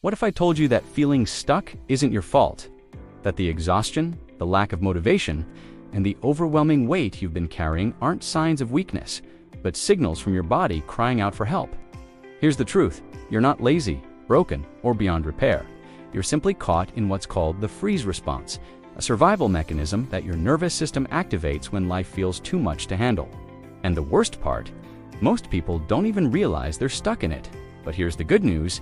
What if I told you that feeling stuck isn't your fault? That the exhaustion, the lack of motivation, and the overwhelming weight you've been carrying aren't signs of weakness, but signals from your body crying out for help? Here's the truth: you're not lazy, broken, or beyond repair. You're simply caught in what's called the freeze response, a survival mechanism that your nervous system activates when life feels too much to handle. And the worst part, most people don't even realize they're stuck in it. But here's the good news: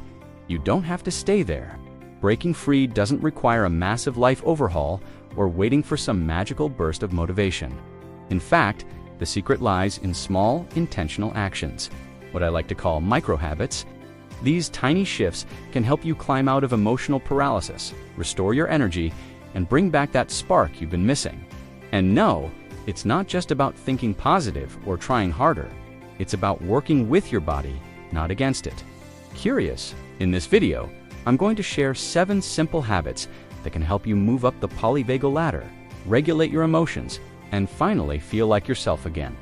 you don't have to stay there. Breaking free doesn't require a massive life overhaul or waiting for some magical burst of motivation. In fact, the secret lies in small, intentional actions, what I like to call micro-habits. These tiny shifts can help you climb out of emotional paralysis, restore your energy, and bring back that spark you've been missing. And no, it's not just about thinking positive or trying harder. It's about working with your body, not against it. Curious? In this video, I'm going to share 7 simple habits that can help you move up the polyvagal ladder, regulate your emotions, and finally feel like yourself again.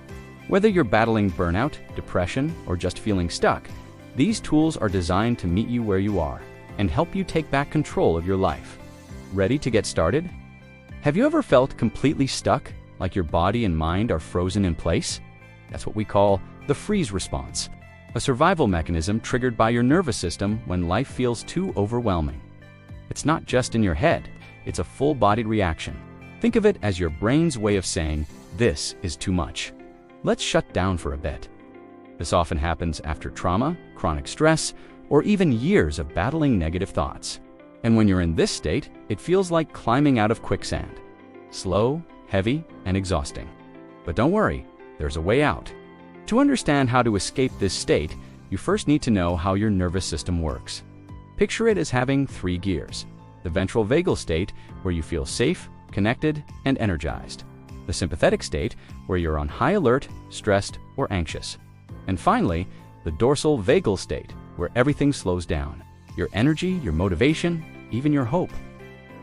Whether you're battling burnout, depression, or just feeling stuck, these tools are designed to meet you where you are and help you take back control of your life. Ready to get started? Have you ever felt completely stuck, like your body and mind are frozen in place? That's what we call the freeze response, a survival mechanism triggered by your nervous system when life feels too overwhelming. It's not just in your head, it's a full-bodied reaction. Think of it as your brain's way of saying, "This is too much. Let's shut down for a bit." This often happens after trauma, chronic stress, or even years of battling negative thoughts. And when you're in this state, it feels like climbing out of quicksand. Slow, heavy, and exhausting. But don't worry, there's a way out. To understand how to escape this state, you first need to know how your nervous system works. Picture it as having 3 gears: the ventral vagal state, where you feel safe, connected, and energized; the sympathetic state, where you're on high alert, stressed, or anxious; and finally, the dorsal vagal state, where everything slows down: your energy, your motivation, even your hope.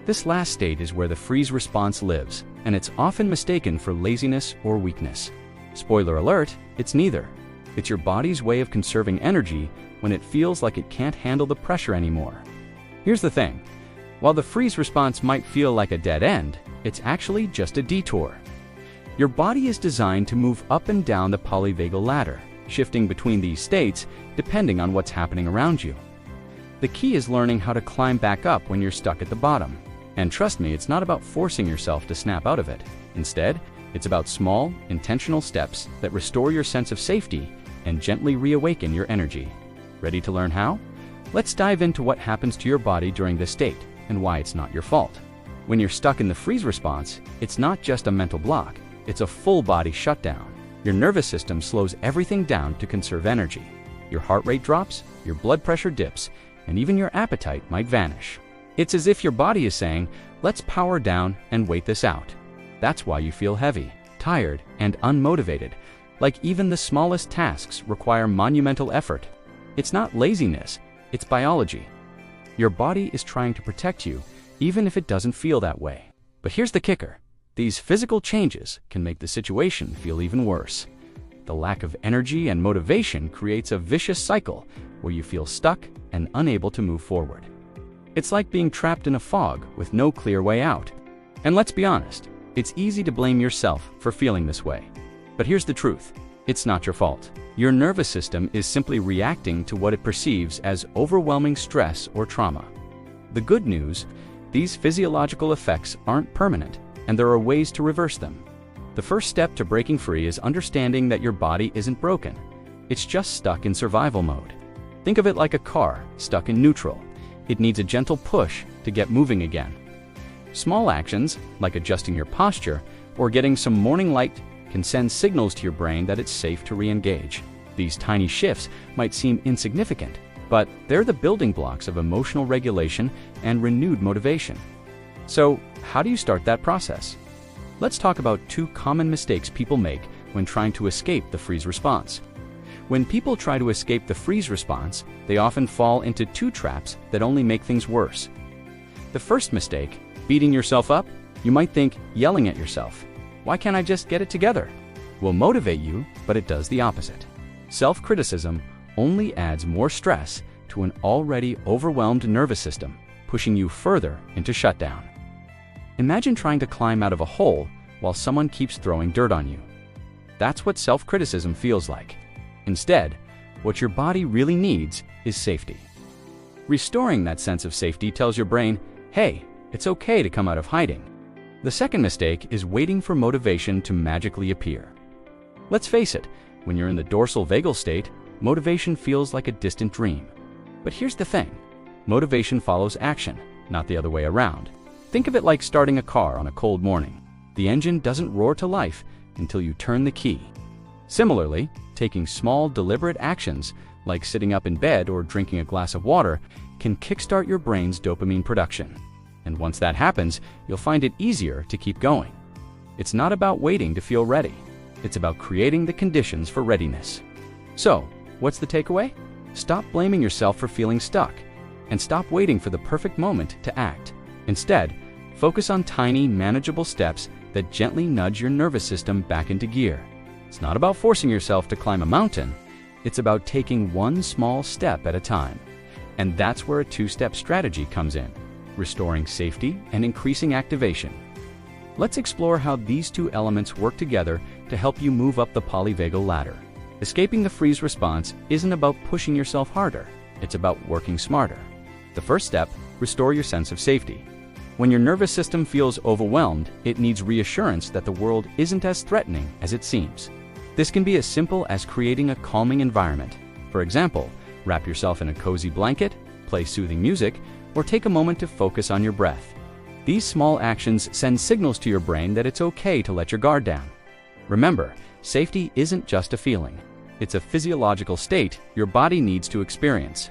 This last state is where the freeze response lives, and it's often mistaken for laziness or weakness. Spoiler alert, it's neither. It's your body's way of conserving energy when it feels like it can't handle the pressure anymore. Here's the thing: while the freeze response might feel like a dead end, it's actually just a detour. Your body is designed to move up and down the polyvagal ladder, shifting between these states depending on what's happening around you. The key is learning how to climb back up when you're stuck at the bottom. And trust me, it's not about forcing yourself to snap out of it. Instead, it's about small, intentional steps that restore your sense of safety and gently reawaken your energy. Ready to learn how? Let's dive into what happens to your body during this state and why it's not your fault. When you're stuck in the freeze response, it's not just a mental block, it's a full-body shutdown. Your nervous system slows everything down to conserve energy. Your heart rate drops, your blood pressure dips, and even your appetite might vanish. It's as if your body is saying, "Let's power down and wait this out." That's why you feel heavy, tired, and unmotivated, like even the smallest tasks require monumental effort. It's not laziness, it's biology. Your body is trying to protect you, even if it doesn't feel that way. But here's the kicker: these physical changes can make the situation feel even worse. The lack of energy and motivation creates a vicious cycle where you feel stuck and unable to move forward. It's like being trapped in a fog with no clear way out. And let's be honest, it's easy to blame yourself for feeling this way. But here's the truth: it's not your fault. Your nervous system is simply reacting to what it perceives as overwhelming stress or trauma. The good news: these physiological effects aren't permanent, and there are ways to reverse them. The first step to breaking free is understanding that your body isn't broken. It's just stuck in survival mode. Think of it like a car stuck in neutral. It needs a gentle push to get moving again. Small actions, like adjusting your posture or getting some morning light, can send signals to your brain that it's safe to re-engage. These tiny shifts might seem insignificant, but they're the building blocks of emotional regulation and renewed motivation. So, how do you start that process? Let's talk about 2 common mistakes people make when trying to escape the freeze response. When people try to escape the freeze response, they often fall into 2 traps that only make things worse. The first mistake, beating yourself up, you might think yelling at yourself, "Why can't I just get it together?" will motivate you, but it does the opposite. Self-criticism only adds more stress to an already overwhelmed nervous system, pushing you further into shutdown. Imagine trying to climb out of a hole while someone keeps throwing dirt on you. That's what self-criticism feels like. Instead, what your body really needs is safety. Restoring that sense of safety tells your brain, hey, it's okay to come out of hiding. The second mistake is waiting for motivation to magically appear. Let's face it, when you're in the dorsal vagal state, motivation feels like a distant dream. But here's the thing, motivation follows action, not the other way around. Think of it like starting a car on a cold morning. The engine doesn't roar to life until you turn the key. Similarly, taking small, deliberate actions, like sitting up in bed or drinking a glass of water, can kickstart your brain's dopamine production. And once that happens, you'll find it easier to keep going. It's not about waiting to feel ready. It's about creating the conditions for readiness. So, what's the takeaway? Stop blaming yourself for feeling stuck, and stop waiting for the perfect moment to act. Instead, focus on tiny, manageable steps that gently nudge your nervous system back into gear. It's not about forcing yourself to climb a mountain. It's about taking one small step at a time. And that's where a two-step strategy comes in, restoring safety and increasing activation. Let's explore how these two elements work together to help you move up the polyvagal ladder. Escaping the freeze response isn't about pushing yourself harder. It's about working smarter. The first step, restore your sense of safety. When your nervous system feels overwhelmed, it needs reassurance that the world isn't as threatening as it seems. This can be as simple as creating a calming environment. For example, wrap yourself in a cozy blanket, play soothing music, or take a moment to focus on your breath. These small actions send signals to your brain that it's okay to let your guard down. Remember, safety isn't just a feeling. It's a physiological state your body needs to experience.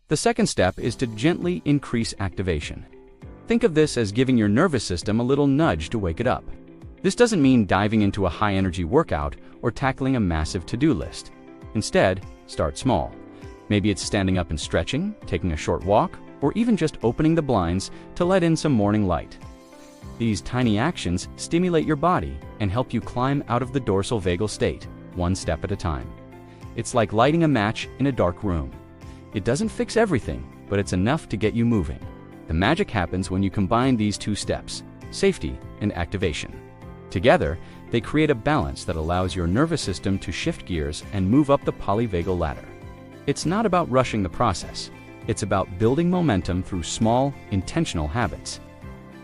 The second step is to gently increase activation. Think of this as giving your nervous system a little nudge to wake it up. This doesn't mean diving into a high-energy workout or tackling a massive to-do list. Instead, start small. Maybe it's standing up and stretching, taking a short walk, or even just opening the blinds to let in some morning light. These tiny actions stimulate your body and help you climb out of the dorsal vagal state, one step at a time. It's like lighting a match in a dark room. It doesn't fix everything, but it's enough to get you moving. The magic happens when you combine these two steps, safety and activation. Together, they create a balance that allows your nervous system to shift gears and move up the polyvagal ladder. It's not about rushing the process. It's about building momentum through small, intentional habits.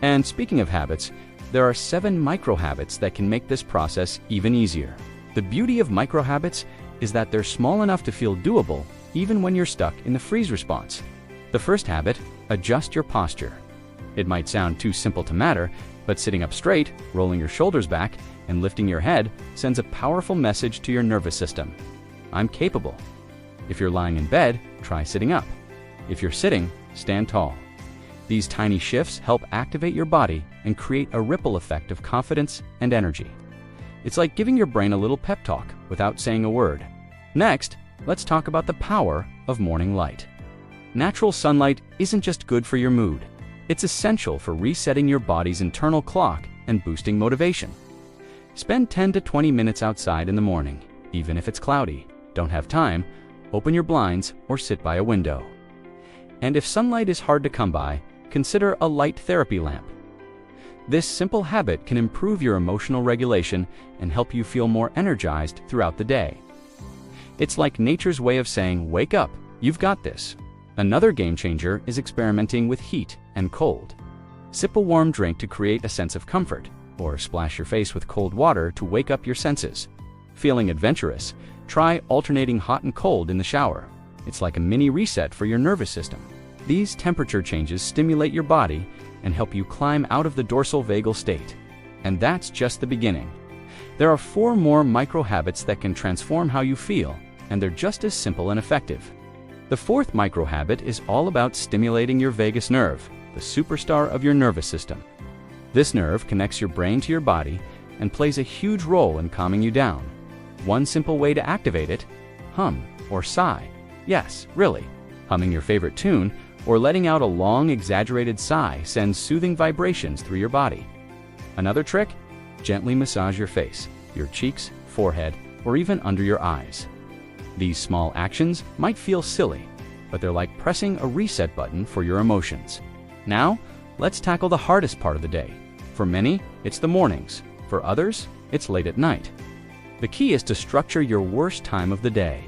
And speaking of habits, there are 7 micro-habits that can make this process even easier. The beauty of micro-habits is that they're small enough to feel doable even when you're stuck in the freeze response. The first habit, adjust your posture. It might sound too simple to matter, but sitting up straight, rolling your shoulders back, and lifting your head sends a powerful message to your nervous system. I'm capable. If you're lying in bed, try sitting up. If you're sitting, stand tall. These tiny shifts help activate your body and create a ripple effect of confidence and energy. It's like giving your brain a little pep talk without saying a word. Next, let's talk about the power of morning light. Natural sunlight isn't just good for your mood. It's essential for resetting your body's internal clock and boosting motivation. Spend 10 to 20 minutes outside in the morning, even if it's cloudy. Don't have time? Open your blinds or sit by a window. And if sunlight is hard to come by, consider a light therapy lamp. This simple habit can improve your emotional regulation and help you feel more energized throughout the day. It's like nature's way of saying, wake up, you've got this. Another game changer is experimenting with heat and cold. Sip a warm drink to create a sense of comfort, or splash your face with cold water to wake up your senses. Feeling adventurous? Try alternating hot and cold in the shower. It's like a mini reset for your nervous system. These temperature changes stimulate your body and help you climb out of the dorsal vagal state. And that's just the beginning. There are 4 more micro habits that can transform how you feel, and they're just as simple and effective. The 4th micro habit is all about stimulating your vagus nerve, the superstar of your nervous system. This nerve connects your brain to your body and plays a huge role in calming you down. One simple way to activate it: hum or sigh. Yes, really. Humming your favorite tune or letting out a long, exaggerated sigh sends soothing vibrations through your body. Another trick? Gently massage your face, your cheeks, forehead, or even under your eyes. These small actions might feel silly, but they're like pressing a reset button for your emotions. Now, let's tackle the hardest part of the day. For many, it's the mornings. For others, it's late at night. The key is to structure your worst time of the day.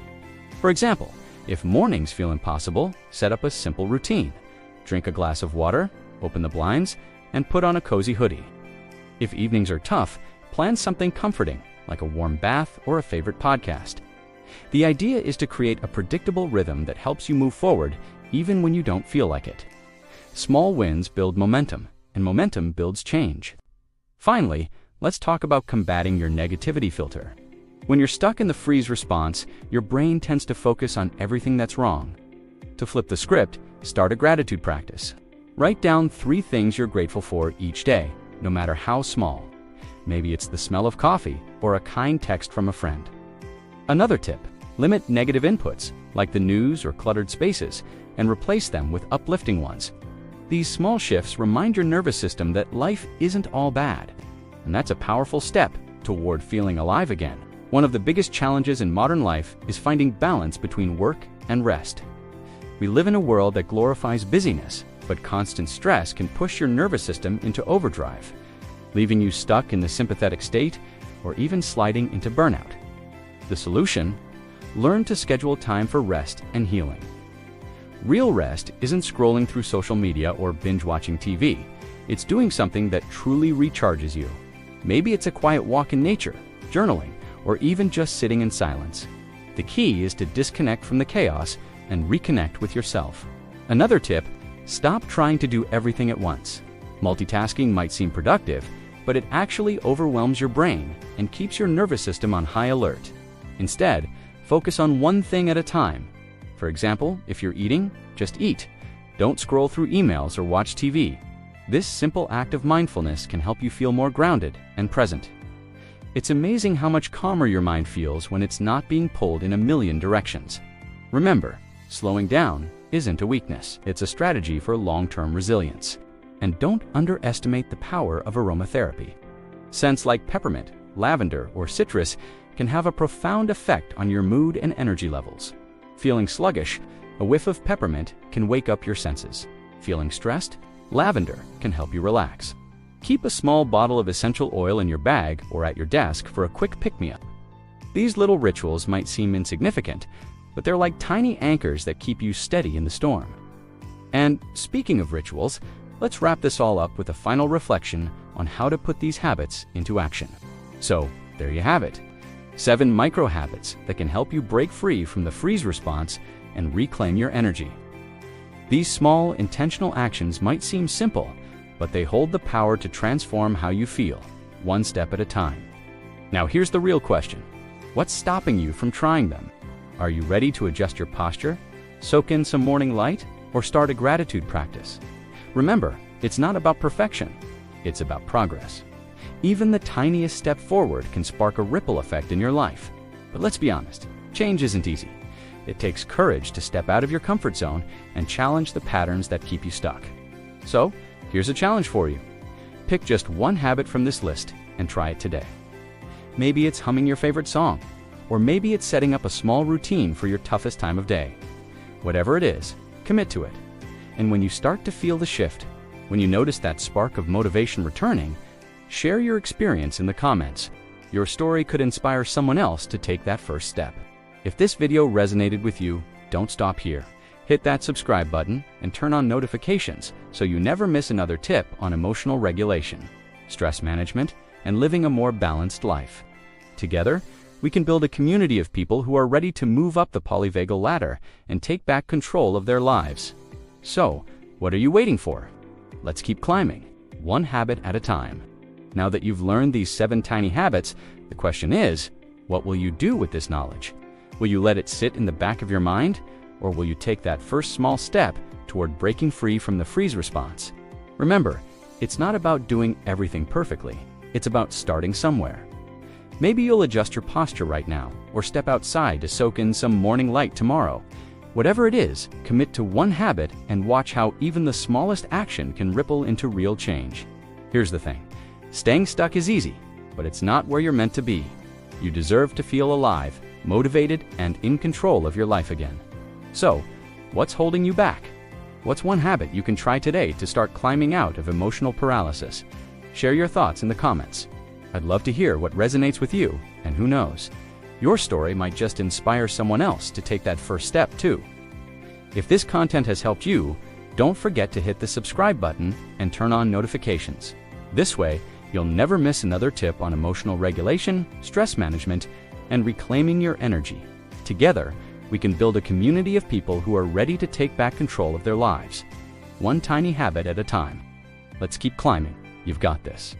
For example, if mornings feel impossible, set up a simple routine. Drink a glass of water, open the blinds, and put on a cozy hoodie. If evenings are tough, plan something comforting, like a warm bath or a favorite podcast. The idea is to create a predictable rhythm that helps you move forward even when you don't feel like it. Small wins build momentum, and momentum builds change. Finally, let's talk about combating your negativity filter. When you're stuck in the freeze response, your brain tends to focus on everything that's wrong. To flip the script, start a gratitude practice. Write down 3 things you're grateful for each day, no matter how small. Maybe it's the smell of coffee or a kind text from a friend. Another tip, limit negative inputs, like the news or cluttered spaces, and replace them with uplifting ones. These small shifts remind your nervous system that life isn't all bad, and that's a powerful step toward feeling alive again. One of the biggest challenges in modern life is finding balance between work and rest. We live in a world that glorifies busyness, but constant stress can push your nervous system into overdrive, leaving you stuck in the sympathetic state or even sliding into burnout. The solution? Learn to schedule time for rest and healing. Real rest isn't scrolling through social media or binge-watching TV. It's doing something that truly recharges you. Maybe it's a quiet walk in nature, journaling, or even just sitting in silence. The key is to disconnect from the chaos and reconnect with yourself. Another tip, stop trying to do everything at once. Multitasking might seem productive, but it actually overwhelms your brain and keeps your nervous system on high alert. Instead, focus on one thing at a time. For example, if you're eating, just eat. Don't scroll through emails or watch TV. This simple act of mindfulness can help you feel more grounded and present. It's amazing how much calmer your mind feels when it's not being pulled in a million directions. Remember, slowing down isn't a weakness. It's a strategy for long-term resilience. And don't underestimate the power of aromatherapy. Scents like peppermint, lavender, or citrus can have a profound effect on your mood and energy levels. Feeling sluggish, a whiff of peppermint can wake up your senses. Feeling stressed, lavender can help you relax. Keep a small bottle of essential oil in your bag or at your desk for a quick pick-me-up. These little rituals might seem insignificant, but they're like tiny anchors that keep you steady in the storm. And speaking of rituals, let's wrap this all up with a final reflection on how to put these habits into action. So, there you have it. 7 micro habits that can help you break free from the freeze response and reclaim your energy. These small, intentional actions might seem simple, but they hold the power to transform how you feel, one step at a time. Now here's the real question. What's stopping you from trying them? Are you ready to adjust your posture, soak in some morning light, or start a gratitude practice? Remember, it's not about perfection, it's about progress. Even the tiniest step forward can spark a ripple effect in your life. But let's be honest, change isn't easy. It takes courage to step out of your comfort zone and challenge the patterns that keep you stuck. So, here's a challenge for you. Pick just one habit from this list and try it today. Maybe it's humming your favorite song, or maybe it's setting up a small routine for your toughest time of day. Whatever it is, commit to it. And when you start to feel the shift, when you notice that spark of motivation returning, share your experience in the comments. Your story could inspire someone else to take that first step. If this video resonated with you, don't stop here. Hit that subscribe button and turn on notifications so you never miss another tip on emotional regulation, stress management, and living a more balanced life. Together, we can build a community of people who are ready to move up the polyvagal ladder and take back control of their lives. So, what are you waiting for? Let's keep climbing, one habit at a time. Now that you've learned these 7 tiny habits, the question is, what will you do with this knowledge? Will you let it sit in the back of your mind, or will you take that first small step toward breaking free from the freeze response? Remember, it's not about doing everything perfectly. It's about starting somewhere. Maybe you'll adjust your posture right now, or step outside to soak in some morning light tomorrow. Whatever it is, commit to one habit and watch how even the smallest action can ripple into real change. Here's the thing. Staying stuck is easy, but it's not where you're meant to be. You deserve to feel alive, motivated, and in control of your life again. So, What's holding you back? What's one habit you can try today to start climbing out of emotional paralysis? Share your thoughts in the comments. I'd love to hear what resonates with you, and who knows, your story might just inspire someone else to take that first step too. If this content has helped you, don't forget to hit the subscribe button and turn on notifications. This way, you'll never miss another tip on emotional regulation, stress management, and reclaiming your energy. Together, we can build a community of people who are ready to take back control of their lives, one tiny habit at a time. Let's keep climbing. You've got this.